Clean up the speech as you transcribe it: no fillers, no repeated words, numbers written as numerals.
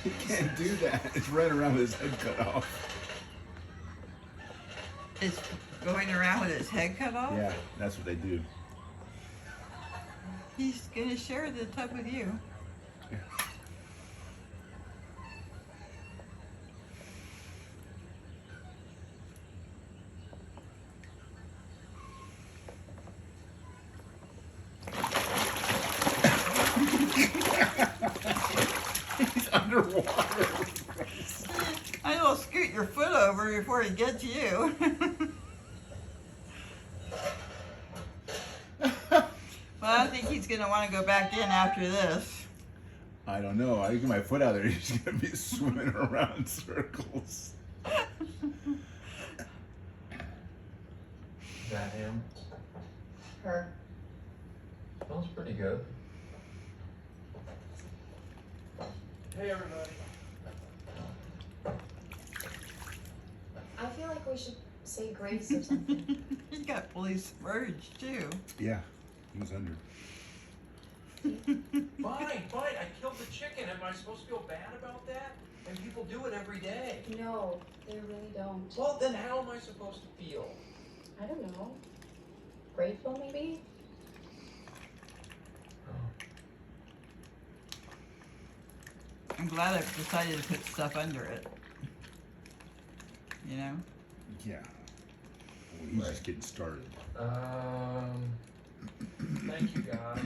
He can't do that. It's running around with his head cut off. It's going around with his head cut off? Yeah, that's what they do. He's gonna share the tub with you. Yeah. He's underwater. I will scoot your foot over before he gets you. Well, I think he's gonna want to go back in after this. I don't know. I get my foot out there. He's gonna be swimming around in circles. Is that him? Her. Smells pretty good. Hey, everybody. I feel like we should say grace or something. He got fully submerged too. Yeah, he was under. Fine. I killed the chicken. Am I supposed to feel bad about that? And people do it every day. No, they really don't. Well, then how am I supposed to feel? I don't know. Grateful, maybe? I'm glad I've decided to put stuff under it. You know? Yeah. Well, he's just getting started. Thank you, guys.